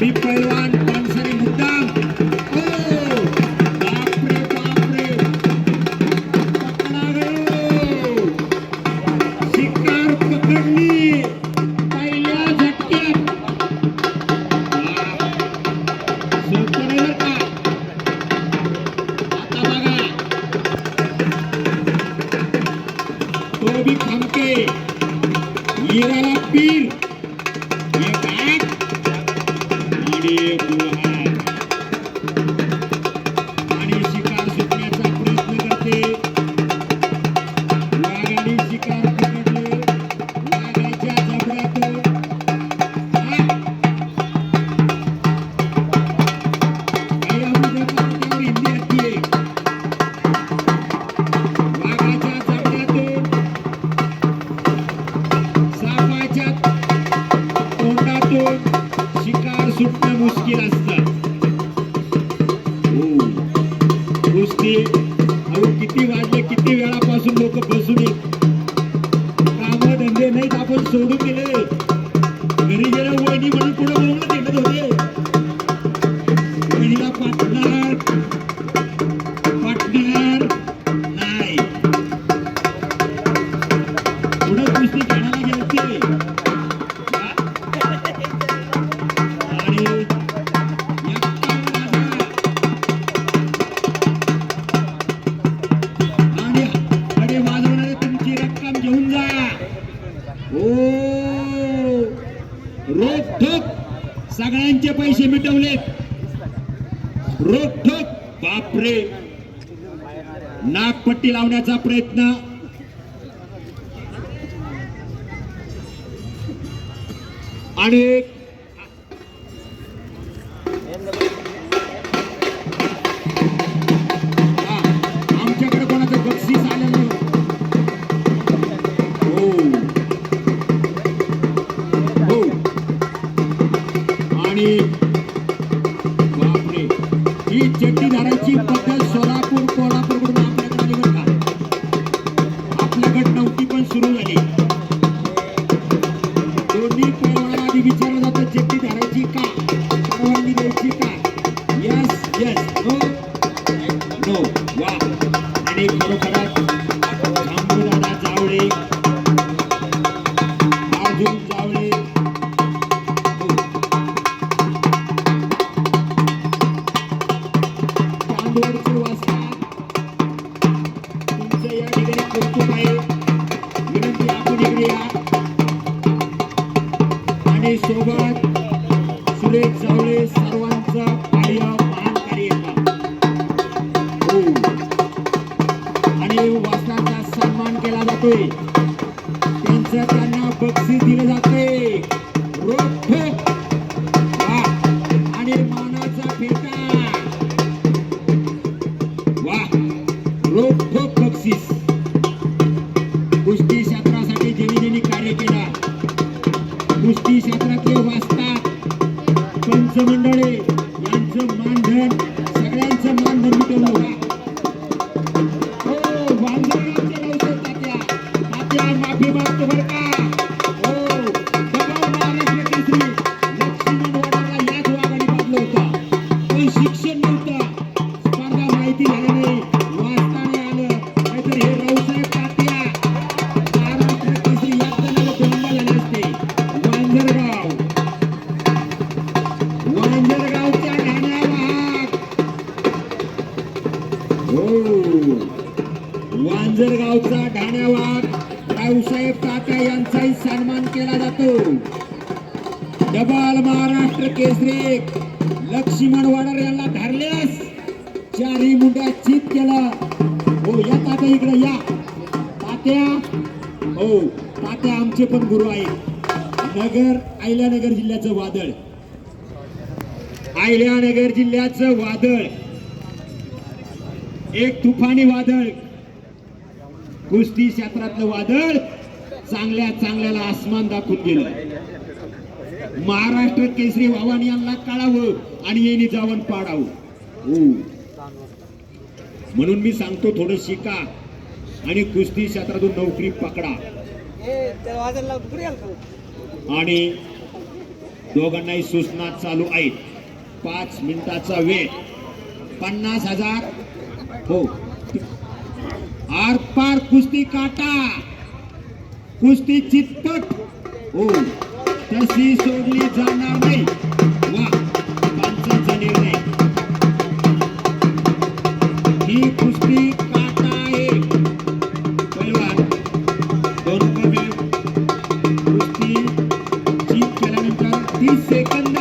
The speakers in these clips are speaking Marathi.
तोही पैलवान पानसरे मुद्दाम. ओ बापरे बापरे, पकडा गयो. शिकार पकडली पहिल्या झटक्यात. सोपं नाही का. आता बघा तो भी खमके हीराला पीर. एक आठ आणि एक हात आणि शिकार सुटण्याचा प्रयत्न करते. वाघाने शिकार पकडले. वाघाच्या जबड्यातून हिंदी येते. वाघाच्या जबड्यातून सापाच्या तोंडातून शिकार सुटणं मुश्किल असतं. कुस्ती अहो किती वाजले, किती वेळापासून लोक बसून येत. काम धंदे नाहीत, आपण सोडून दिले. घरी गेलं वहिनी म्हणून पुढे बोलून देत होते. वहिनीला पाटणार पाटणार नाही. पुढे कुस्ती खेळायला गेलते आणि अरे वाजवणारे तुमची रक्कम घेऊन जा. हो रोखोक सगळ्यांचे पैसे मिटवलेत. रोखोक. बापरे, नागपट्टी लावण्याचा प्रयत्न. आणि आमच्याकडे कोणाचं बक्षीस आलेलं. हो हो. आणि बापरे, ही चड्डी धरायची पद्धत सोलापूर कोल्हापूरकडून आपल्याकडे आली बरं का. आपल्याकडे नव्हती पण सुरू झाली. दोन्ही पैलवानाला आधी विचारलं जातं चड्डी धरायची का, परवानगी द्यायची का. Yes yes, no no. वा. आणि खरोखरच शंभूदादा जावळे, अर्जुन जावळे, चांदवडचे वाजता तुमचं या ठिकाणी कौतुक आहे. विनंती आपण इकडे या. आणि सोबत सुरेश जावळे, सर्वांचा कार्य महान कार्य हो. आणि वासनाचा सन्मान केला जातोय. त्यांचं त्यांना बक्षीस दिलं जातंय. रोखोक. वा. आणि मानाचा फेटा. वा. रोखोक बक्षीस. कुस्ती क्षेत्रासाठी ज्यांनी ज्यांनी कार्य केला, कुस्ती क्षेत्रातले वाचतात पंचमंडळे यांचं मानधन, सगळ्यांचं मानधन मिटवलं होता. हो वांजरगावचे नव्हते तात्या. तात्या माफी मागतो बरं का. हो डबल महाराष्ट्र केसरी लक्ष्मण वाडाला याच वाघाने बांधलं होतं. पण शिक्षण नव्हतं, स्पर्धा माहिती झाली नाही, वाचता नाही आलं. नाहीतर हे रावसाहेब तात्या महाराष्ट्र केसरी याच जणाला जन्म झाले असते. वांजरगाव, वांजरगावचा ढाण्या वाघ. हो वांजरगावचा ढाण्या वाघ रावसाहेब तात्या यांचाही सन्मान केला जातो. डबल महाराष्ट्र केसरी लक्ष्मण वाडर यांना धरल्यास चारही मुंड्या चित केलं. हो या तात्या इकडे या. तात्या हो तात्या आमचे पण गुरु आहेत. नगर, अहिल्यानगर जिल्ह्याचं वादळ, अहिल्यानगर जिल्ह्याचं वादळ, एक तुफानी वादळ, कुस्ती क्षेत्रातलं वादळ चांगल्या चांगल्याला आसमान दाखवून गेलं. महाराष्ट्र केसरी व्हावं यांना कळावं आणि यांनी जावं पाडावं. म्हणून मी सांगतो थोडं शिका आणि कुस्ती क्षेत्रातून नोकरी पकडा. आणि दोघांनाही सूचना चालू आहेत. 5 मिनिटाचा वेळ, 50,000. हो, आरपार कुस्ती काटा, कुस्ती चितपट. हो, तशी सोडली जाणार नाही. वा, पंचांचा निर्णय. ही कुस्ती काटा आहे. पैलवान 2 वेळ कुस्ती जीत केल्यानंतर 30 सेकंद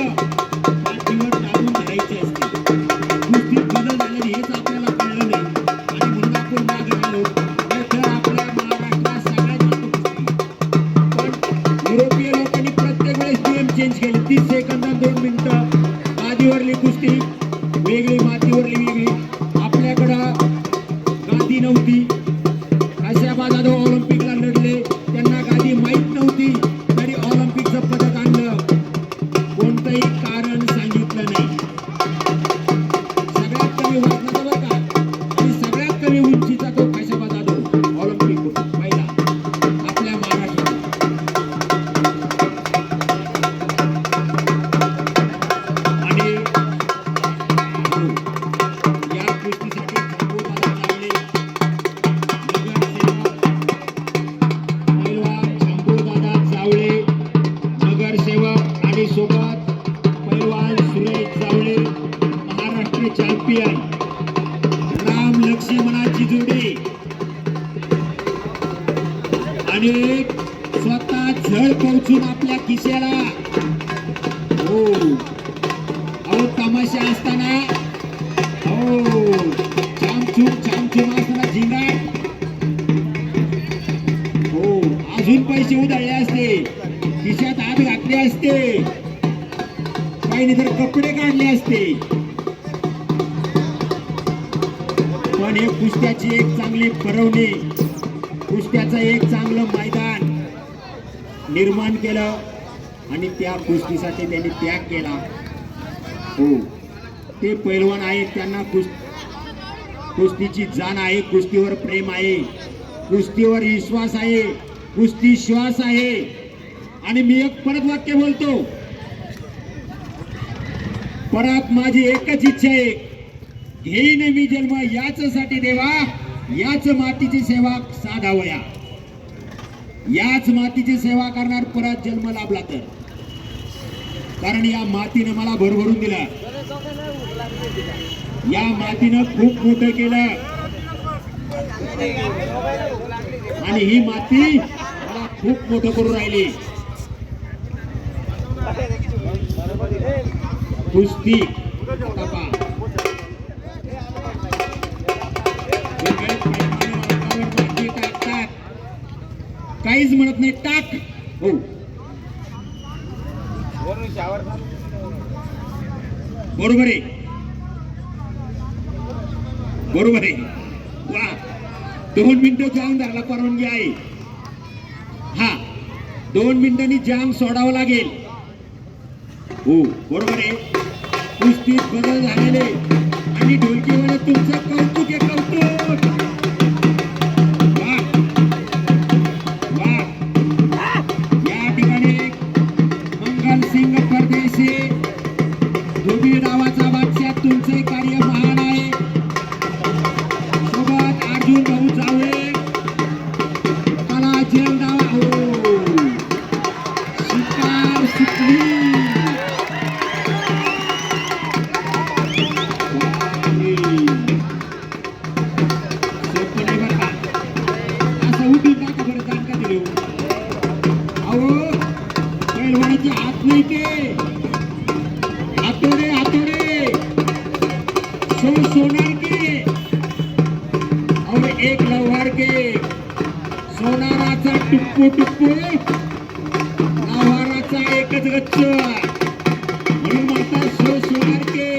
पाठीवर टाकून धरायचे असते. कुस्तीत बदल झालेली हेच आपल्याला कळलं नाही आणि म्हणून आपण मागे आलो. तर आपल्या महाराष्ट्रात सगळ्यात जास्त कुस्ती, पण युरोपीय लोकांनी प्रत्येक वेळेस नियम चेंज केले. 30 सेकंद 2 मिनिटं. गादीवरली कुस्ती वेगळी, मातीवरली वेगळी. आपल्याकडं गादी नव्हती. आशियाबाद जाधव ऑलिम्पिकला लढले, त्यांना गादी माहीत नव्हती, तरी ऑलिम्पिकचं पदक आणलं. कोणतंही कारण सांगितलं नाही. सगळ्यात कमी वजनाचा बरं का, आणि सगळ्यात कमी उंचीचा तो आशियाबाद जाधव ऑलिम्पिक पहिला आपल्या महाराष्ट्रात. आणि या कुस्तीसाठी शंभूदादा चावले, पैलवान शंभूदादा चावले नगरसेवक, आणि सोबत पैलवान सुरेश चावले महाराष्ट्र चॅम्पियन. राम लक्ष्मणाची जोडी आणि स्वतः झळ पोहोचून आपल्या खिशाला. हो, अहो तमाशा असताना, हो छामछूम असताना झिंगाट. हो, अजून पैसे उधळले असते, खिशात हात घातले असते, काही नाही तर कपडे काढले असते. पण हे कुस्त्याची एक चांगली भरवणी, कुस्त्याचं एक चांगलं मैदान निर्माण केलं आणि त्या कुस्तीसाठी त्यांनी त्याग केला. हो, ते पैलवान आहेत, त्यांना कुस्तीची जाण आहे, कुस्तीवर प्रेम आहे, कुस्तीवर विश्वास आहे, कुस्ती श्वास आहे. आणि मी एक परत वाक्य बोलतो, परत माझी एकच इच्छा आहे, घेईन मी जन्म याचसाठी देवा, याच मातीची सेवा साधावया. याच मातीची सेवा करणार परत जन्म लाभला तर, कारण या मातीने मला भरभरून दिलं, या मातीनं खूप मोठं केलं आणि ही माती मला खूप मोठं करून राहिली. कुस्ती तपा काहीच म्हणत नाही, टाक. हो, बरोबर आहे, बरोबर आहे. वा, 2 मिनिटं जांग धरला परवानगी आहे. हा, 2 मिनिटांनी जांग सोडावं लागेल. हो, बरोबर आहे. कुस्तीत बदल झालेले आणि ढोलकीवर तुमचं कौतुक आहे, कौतुक. वा वा, या ठिकाणी मंगल सिंग परदेशी धोबी नावाचा बादशाह, तुमचे कार्य महान आहे. सोबत अर्जुन भाऊ जावळे, कला जेलगाव. हो, शिकार सुटली. असं उठून टाका बरं, जाणका दिली. अहो, पैलवानाचे हात नाही ते, हातोडे हातोडे, सोनार के और एक लवहार के. सोनाराचा टुप्पू टुप्पू, लवहाराचा एकच गच्च. म्हणून म्हणतात सोनार के,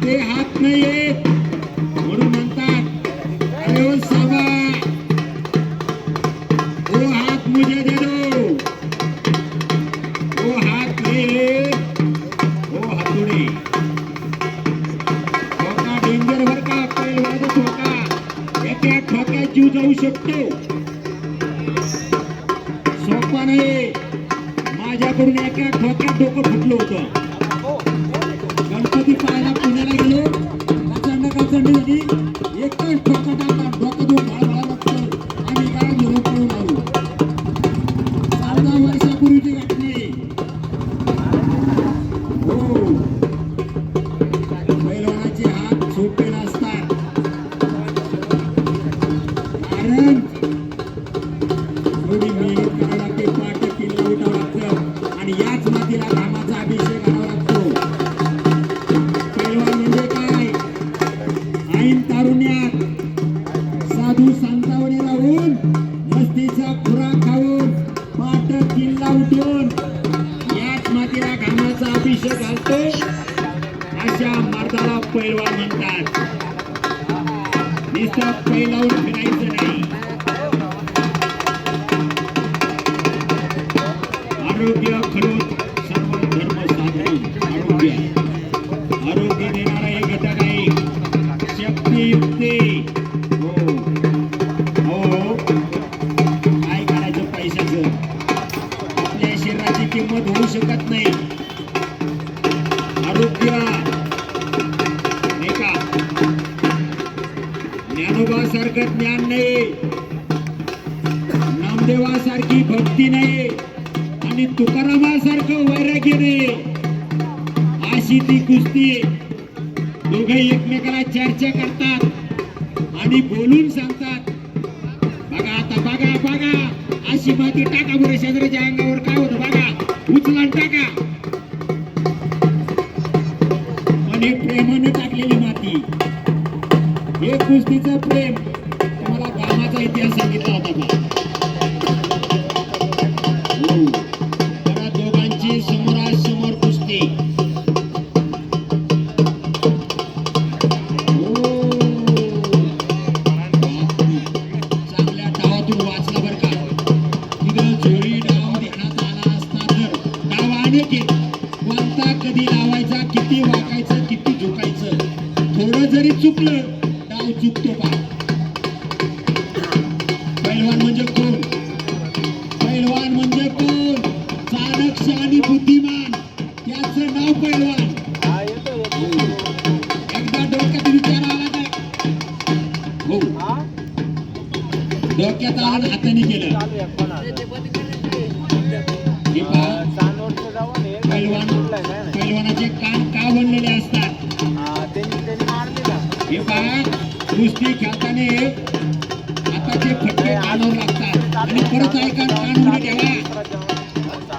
ते हात नाही येत म्हणून म्हणतात, अरे ओ साबा, वो हात मुझे दे दो, वो हात ले, वो हातोडे. धोका डेंजर बर का, पैलवानाचा धोका, एका ठोक्यात जीव जाऊ शकतो. सोपा नाही, माझ्याकडून एका ठोक्यात डोकं सुटलं होतं. गणपती पाहायला पुण्याला गेलो, अचानक झाली, एकच ठोका टाकला, डोकं दूर भाळभाळा लागतं आणि काय घेऊन पळून आलो. 14 वर्षापूर्वीची घटना आहे. हो, पैलवानाचे हात सोपे नसतात, कारण थोडी मेहनत करावी लागते, पाठ किल्ला उठावं लागतं आणि याच मातीला घामाचा अभिषेक करावा लागतो. पैलवान म्हणजे काय? ऐन तारुण्यात साधू संतावणी राहून मस्तीचा खुराक खाऊन पाठ किल्ला उठून याच मातीला घामाचा अभिषेक घालतो, अशा मर्दाला पैलवान म्हणतात. नुसतं पैलावून फिरायचं नाही. आरोग्य खरोच सर्व धर्म साधन. आरोग्य आरोग्य देणारा एक घटक आहे. शक्ती युक्ती. हो हो, काय करायचं पैशाचं? आपल्या शरीराची किंमत होऊ शकत नाही. आरोग्य नाही का? ज्ञानोबासारखं ज्ञान नाही, नामदेवासारखी भक्ती नाही आणि तुकारामासारखं वैराग्य नाही. अशी ती कुस्ती. दोघे एकमेकाला चर्चा करतात आणि बोलून सांगतात, बघा आता, बघा बघा, अशी माती टाका बरं शेजाऱ्याच्या अंगावर, काय होतं बघा, उचला टाका. आणि प्रेमाने टाकलेली माती, हे कुस्तीचं प्रेम. तुम्हाला गावाचा इतिहास सांगितला होता का? त्या दोघांची समोरासमोर कुस्ती. चांगल्या डावातून वाचला बरं का. तिथं जोरी डाव देण्यात आला असता तर डाव अनेक आहेत. कोणता कधी लावायचा, किती वाकायचं, किती झुकायचं, थोडं जरी चुकलं डाव चुकतो का? पैलवान म्हणजे कोण? पैलवान म्हणजे कोण? चाणक्य आणि बुद्धिमान, त्याचं नाव पैलवान. एकदा डोक्यात विचार आला काय? हो, डोक्यात आला, हाताने केलं. पैलवानाचे कान का बनलेले असतात? हे पहा, कुस्ती खेळताना हाताचे फटके काढून लागतात आणि परत ऐका, कान उघडे ठेवा.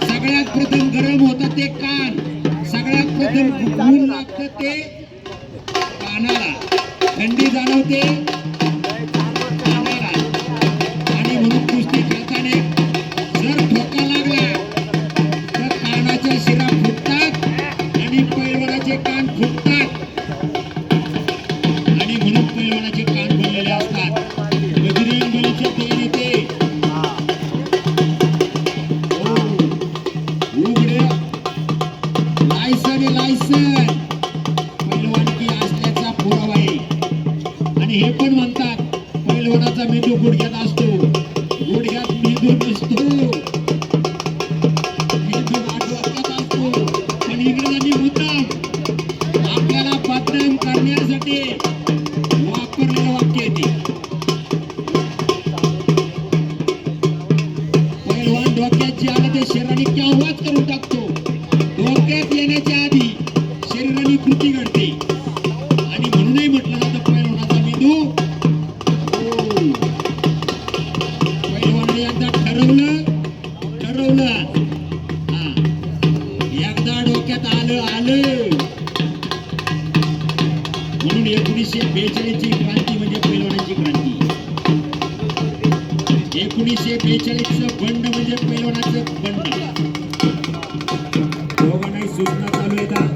सगळ्यात प्रथम गरम होतं ते कान, सगळ्यात प्रथम ऊन लागतं ते कानाला, थंडी जाणवते कानाला. आणि म्हणून कुस्ती खेळताना जर ठोका लागला तर कानाच्या शिरा फुटतात आणि पैलवानाचे कान फुटतात. आणि म्हणून पैलवानाचे कान बनलेले असतात. बजरंग बलीचे देण येते. उघडे लायसन पैलवानकी असल्याचा पुरावा आहे. आणि हे पण म्हणतात पैलवानाचा मेंदू गुडघ्यात असतो, गुडघ्यात मेंदू नसतो, मेंदू डोक्यात असतो. पण इंग्रजांनी मुद्दाम आपल्याला बदनाम करण्यासाठी वापरलेलं वाक्य आहे ते. पैलवान डोक्यात जे आलं ते शरीराने केव्हाच करून टाकतो. डोक्यात येण्याच्या आधी शरीराने कृती घडते. आणि म्हणूनही म्हटलं जातं पैलवानाचा मेंदू. पैलवानाने एकदा ठरवलं, हा, एकदा डोक्यात आलं. म्हणून 1942 ची क्रांती म्हणजे पैलवानाची क्रांती. 1942 बंड म्हणजे पैलवानाचं बंड. दोघांनाही सूचना चालू येतात,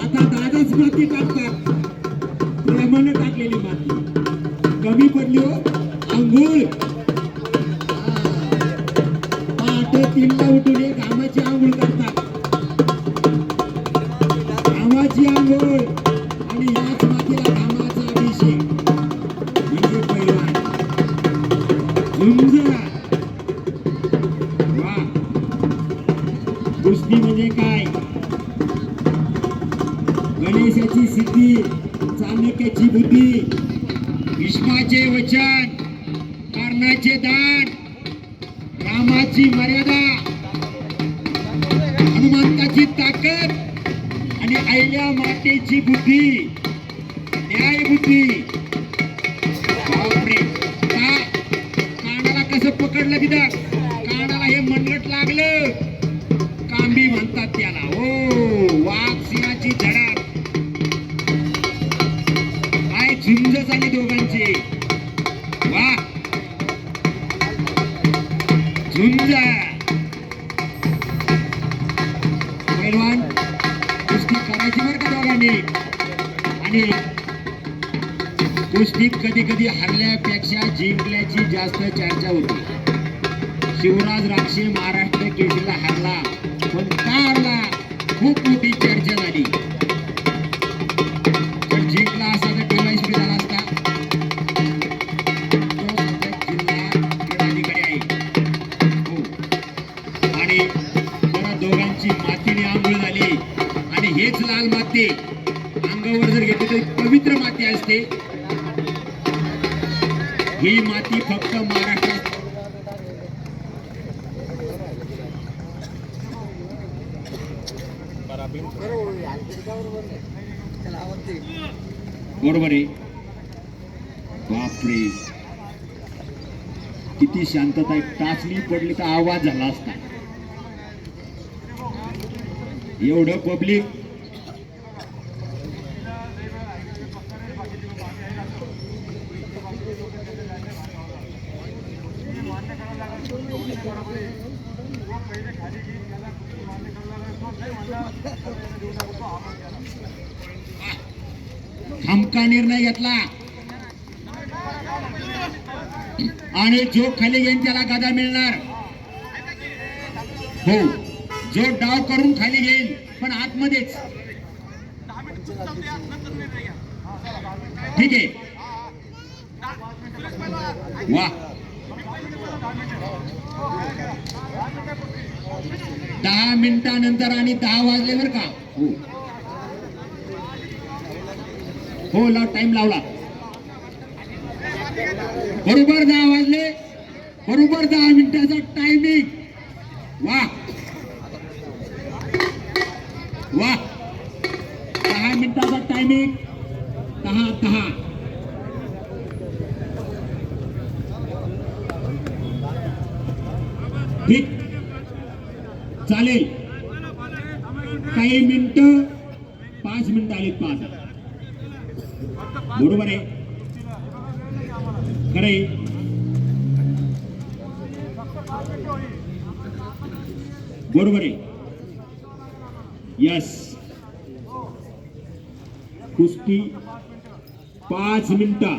आता दादाच माती टाकतात. प्रेमानं टाकलेली माती कमी पडली हो, अंघोळ. पहाटे 3ला उठून एक घामाची आंघोळ करतात. घामाची आंघोळ आणि याच मातीला घामाचा अभिषेक म्हणजे पैलवान. झुंज. वा. कुस्ती म्हणजे काय? गणेशाची सिद्धी, चाणक्याची बुद्धी, भीष्माचे वचन, कर्णाचे दान, रामाची मर्यादा, हनुमंताची ताकद आणि अहिल्या मातेची बुद्धी, न्याय बुद्धी. बापरे, कानाला कसं पकडलं तिथं? कानाला हे मनगट लागलं, कांबी म्हणतात त्याला. हो, वाघ सिंहाची धडक. काय झुंज झाली दोघांची. वा, झुंज. पैलवान कुस्ती करायची बरं का दोघांनी. आणि कुस्तीत कधी कधी हरल्यापेक्षा जिंकल्याची जास्त चर्चा होती. शिवराज राक्षे महाराष्ट्र केसरीला हरला, पण का हरला खूप मोठी चर्चा झाली. पण जिंकला असता तर DYSP झाला असता. तो जिल्हा क्रीडाधिकारी आहे. हो, आणि जरा दोघांची मातीने आंघोळ झाली. आणि हेच लाल माती अंगावर जर घेतली तर पवित्र माती असते. ही माती फक्त महाराष्ट्रात. बरोबर आहे. बापरे, किती शांतता आहे. टाचणी पडली तर आवाज झाला असता. एवढं पब्लिक. हमका निर्णय घेतला आणि जो खाली घेईन त्याला गदा मिळणार. हो, जो डाव करून खाली घेईल पण आतमध्येच. ठीक आहे. वा, 10 मिनिटानंतर आणि 10 वाजले बर का. हो हो, टाइम लावला. बरोबर 10 वाजले, बरोबर 10 मिनिटाचा टायमिंग. वा वा, 10 मिनिटाचा टायमिंग. 10 ठीक चालेल. काही मिनिटं, 5 मिनिटं आली. 5 बरोबर आहे. खरे बरोबर आहे. यस, कुस्ती 5 मिनिटं.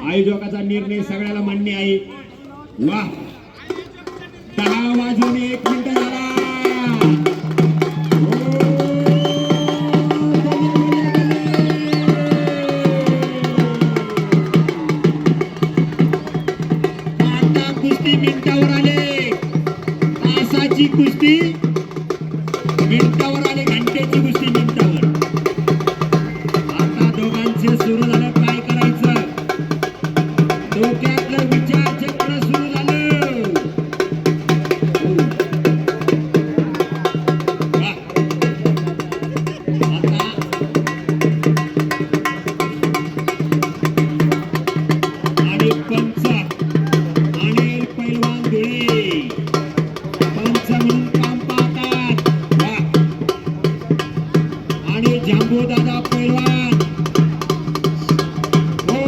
आयोजकाचा निर्णय सगळ्याला मान्य आहे. वा, 10 वाजून 1 मिनिट झाला. मिनिटावर आले, तासाची कुस्ती मिनिटावर आले, घंटेची कुस्ती मिनिटावर. आता दोघांचे सुरू झालं. काय करायचं, डोक्यातलं विचार चक्र सुरू झालं. आता आणि पंच दादा पैलवान. हो,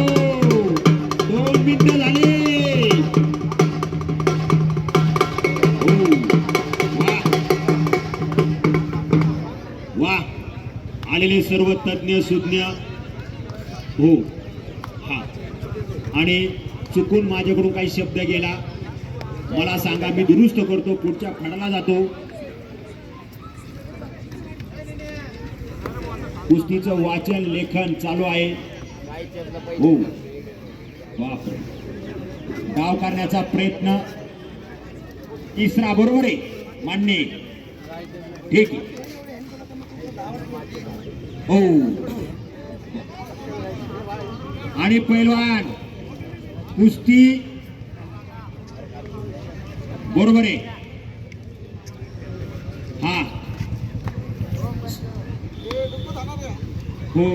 2 मिनिटं झाली. हो, वा, आलेले सर्व तज्ञ सुज्ञ. हो, हा, आणि चुकून माझ्याकडून काही शब्द गेला मला सांगा, मी दुरुस्त करतो, पुढच्या फडाला जातो. कुस्तीचं वाचन लेखन चालू आहे. हो, बापरे. डाव करण्याचा प्रयत्न. तिसरा बरोबर आहे, मान्य आहे. ठीक आहे. हो, आणि पैलवान कुस्ती बरोबर आहे. हा हो,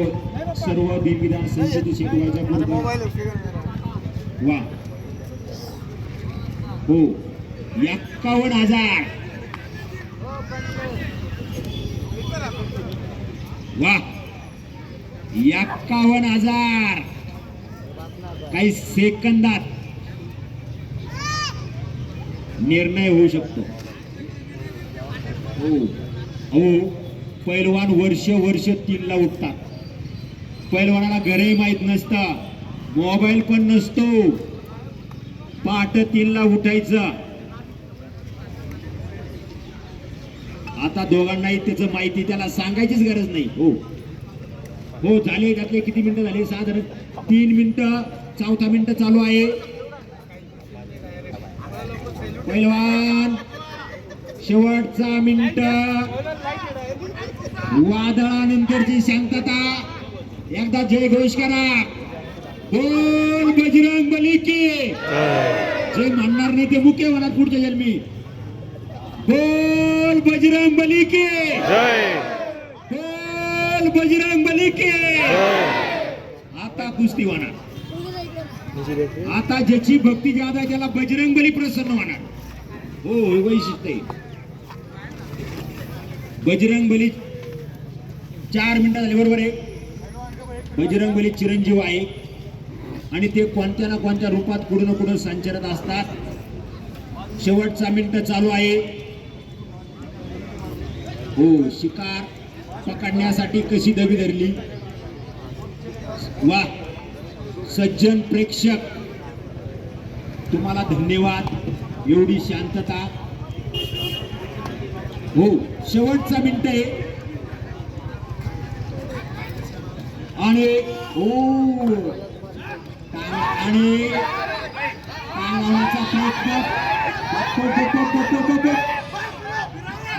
सर्व बिनविधान संसदेत शिकवायच्या बरोबर. वा हो, 51,000. वा, 51,000 काही सेकंदात निर्णय होऊ शकतो. हो हो, पैलवान वर्ष 3ला उठतात. पैलवानाला घरही माहित नसतं, मोबाईल पण नसतो. पहाटे 3ला उठायचं. आता दोघांनाही त्याचं माहिती, त्याला सांगायचीच गरज नाही. हो हो, झाले. त्यातले किती मिनिटं झाले? साधारण 3 मिनिटं. 4था मिनिट चालू आहे. पैलवान शेवटचा मिनिट. वादळानंतरची शांतता. एकदा जय घोष करा. बोल बजरंग बली की. जे म्हणणार नाही ते मुके होणार पुढच्या जन्मी. बोल बजरंग बली की. बोल बजरंग बली की. आता कुस्ती होणार. आता ज्याची भक्ती ज्यादा आहे त्याला बजरंग बली प्रसन्न होणार. हो, हे वैशिष्ट्य आहे. बजरंग बली 4 मिनिटं झाले बरोबर आहे. बजरंग बली चिरंजीव आहे आणि ते कोणत्या ना कोणत्या रूपात कुठं ना कुठं संचरत असतात. शेवटचा मिनिट चालू आहे. हो, शिकार पकडण्यासाठी कशी दबी धरली. वा, सज्जन प्रेक्षक तुम्हाला धन्यवाद. एवढी शांतता. हो, शेवटचा मिनिट आहे आणि हो, आणि प्रयत्न.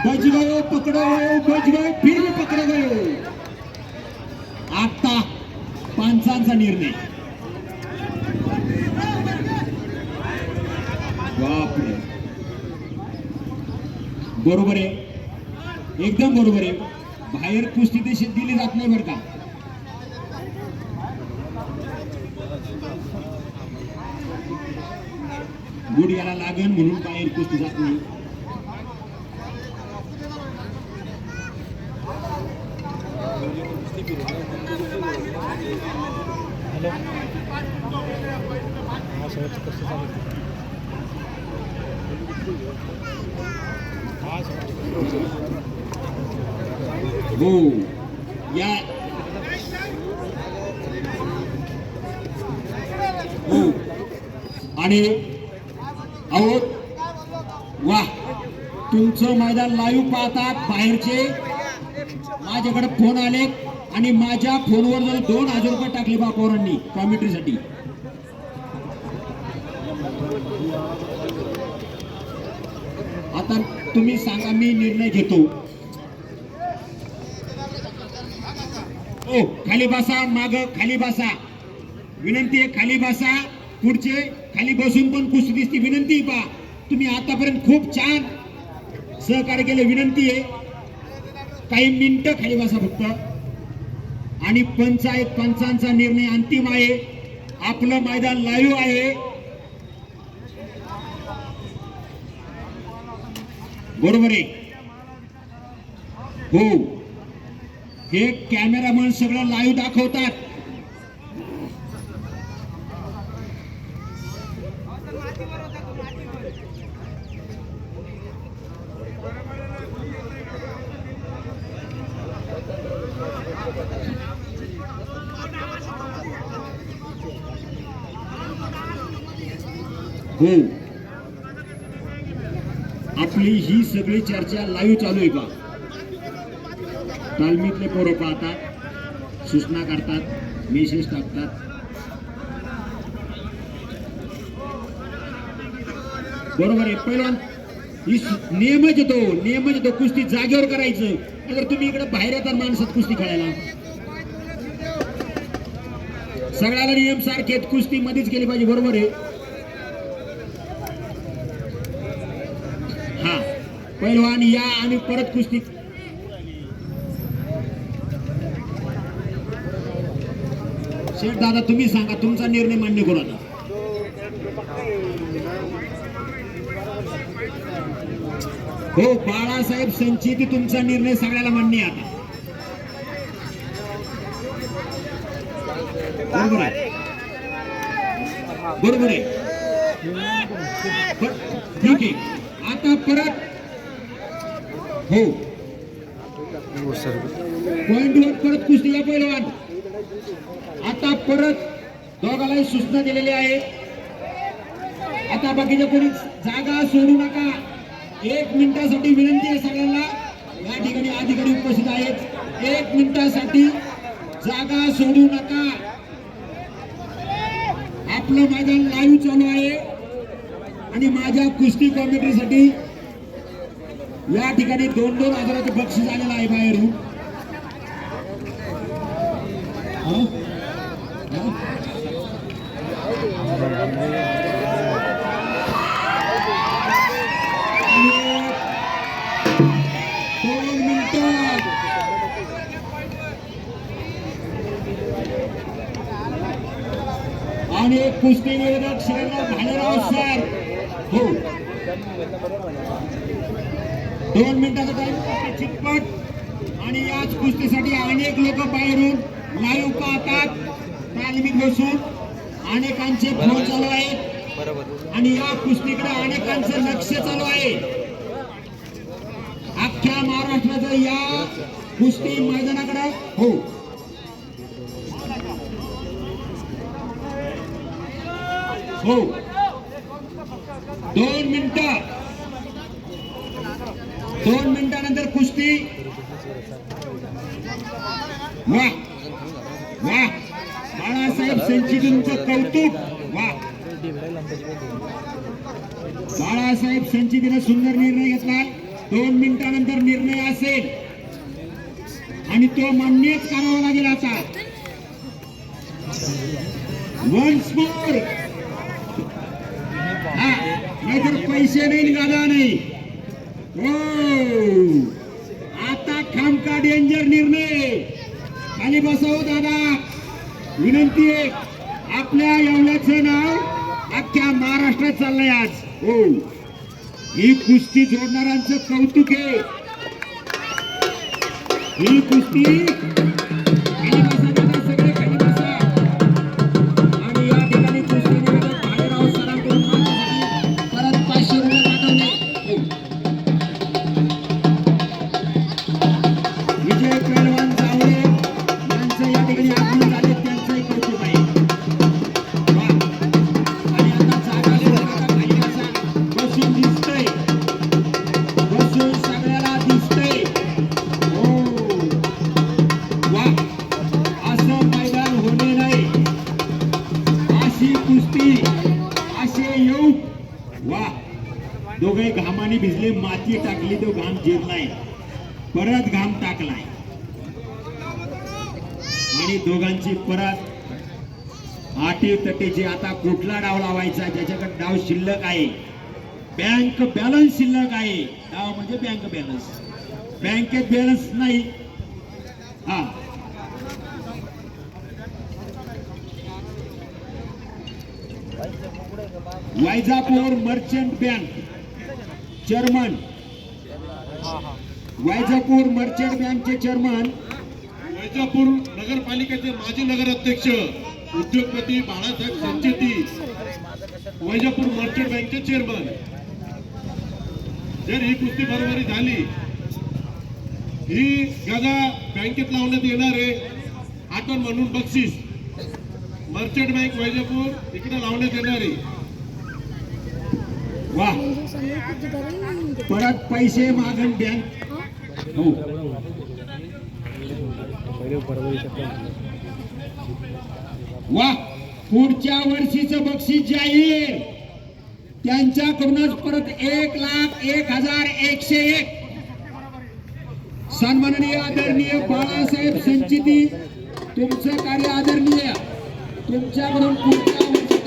बच गयो, पकड़ो गयो, बच गयो, फिर भी पकड़ो गयो. आता पंचांचा निर्णय. बापरे, बरोबर आहे, एकदम बरोबर आहे. बाहेर कुस्ती देशात दिली जात नाही बरं का. गुड याला लागण म्हणून बाहेर कुस्ती जात नाही. हो, या हो, आणि अहो वा, तुमचं मैदान लाईव्ह पाहतात बाहेरचे. माझ्याकडे फोन आले आणि माझ्या फोनवर जर 2,000 रुपये टाकले बा पोरांनी कॉमेंट्रीसाठी. आता तुम्ही सांगा, मी निर्णय घेतो. ओ, खाली बसा. माग खाली बसा. विनंती आहे, खाली बसा. पुढचे खाली बसून पण कुस्ती दिसती. विनंती पा, तुम्ही आतापर्यंत खूप छान सहकार्य केले. विनंती आहे, काही मिनिटं खाली बसा फक्त. आणि पंचांचा निर्णय अंतिम आहे. आपलं मैदान लाईव्ह आहे. बरोबर आहे. हो, हे कॅमेरामन सगळं लाईव्ह दाखवतात. हो, आपली ही सगळी चर्चा लाईव्ह चालू आहे का. तालमीतले पोरं पाहतात, सूचना करतात, मेसेज टाकतात. बरोबर आहे. पहिलवान नियमच येतो कुस्ती जागेवर करायचं. अगर तुम्ही इकडे बाहेर येतात माणसात कुस्ती खेळायला, सगळ्याला नियम सारखे कुस्ती मध्येच केली पाहिजे. बरोबर आहे. हा पहिलवान या आणि परत कुस्ती. शेठ दादा तुम्ही सांगा, तुमचा निर्णय मान्य करू आता. हो बाळासाहेब संचिती, तुमचा निर्णय सगळ्याला मान्य आहे आता. बरोबर आहे. बरोबर आहे. ठीक आहे. आता परत हो पॉइंटवर परत कुस्ती या पहिलवान. आता परत दोघांनाही सूचना दिलेल्या आहे. आता बाकीच्या कोणी जागा सोडू नका. 1 मिनिटासाठी विनंती आहे सगळ्यांना. या ठिकाणी अधिकारी उपस्थित आहेत. 1 मिनिटासाठी जागा सोडू नका. आपलं मैदान लाईव्ह चालू आहे आणि माझ्या कुस्ती कॉमेंट्रीसाठी या ठिकाणी 2-2 हजाराचं बक्षीस आलेलं आहे बाहेरून. आणि एक कुस्ती निवेदक श्रीनाथ भालेराव सर. हो 2 मिनिटाचा टाइम चितपट. आणि याच कुस्तीसाठी अनेक लोक बाहेरून लाईव्ह पाहतात तालमीत बसून. अनेकांचे फोन चालू आहेत आणि या कुस्तीकडे अनेकांचं लक्ष चालू आहे. अख्ख्या महाराष्ट्राचं या कुस्ती मैदानाकडे. हो 2 मिनिटं. 2 मिनिटानंतर कुस्ती. वा वा बाळासाहेब संचितींचं कौतुक. वा बाळासाहेब संचितीने सुंदर निर्णय घेतला. 2 मिनिटानंतर निर्णय असेल आणि तो मान्यच करावा लागेल. आता वन्स मोर. हा नाहीतर पैसे नाही गादा नाही. हो आता खामका डेंजर निर्णय. खाली बसाव दादा. विनंती आहे. आपल्या येवल्याचं नाव अख्ख्या महाराष्ट्रात चाललंय आज. हो ही कुस्ती जोडणाऱ्यांचं कौतुक आहे. ही कुस्ती खाली बसा दादा, सगळे खाली बसा. आणि या ठिकाणी कुस्ती निवेदक भालेराव सरांकडून परत 500 रुपये पाठवले. विजय पैलवान जावळे यांचं या ठिकाणी आगमन झाले, त्यांचंही कौतुक आहे. आणि आता जागा खाली बसा. बसून दिसतंय, बसून सगळ्याला दिसतंय. हो वा असं मैदान होणे नाही. अशी कुस्ती, असे येऊ. वा दोघे घामाने भिजले. माती टाकली तो घाम जिरलाय, परत घाम टाकलाय आणि दोघांची परत आटी तटीची. आता कुठला डाव लावायचा, ज्याच्याकडे डाव शिल्लक आहे, बँक बॅलन्स शिल्लक आहे. डाव म्हणजे बँक बॅलन्स. बँकेत बॅलन्स नाही. हा Vaijapur merchant bank chairman, Vaijapur merchant बँकचे चेअरमन, वैजापूर नगरपालिकेचे माजी नगराध्यक्ष उद्योगपती बाळासाहेब संचेती, वैजापूर मर्चंट बँकचे चेअरमन. जर ही कुस्ती बरोबरी झाली, ही गदा बँकेत लावण्यात येणारे आठवण म्हणून बक्षीस मर्चंट बँक वैजापूर इकडे लावण्यात येणारे. वा परत पैसे मागण बँक. हो वा पुढच्या वर्षीचं बक्षीस जाहीर. त्यांच्याकडूनच परत 1,01,101 सन्माननीय आदरणीय बाळासाहेब संचिती, तुमचं कार्य आदरणीय. तुमच्याकडून पुढच्या वर्षी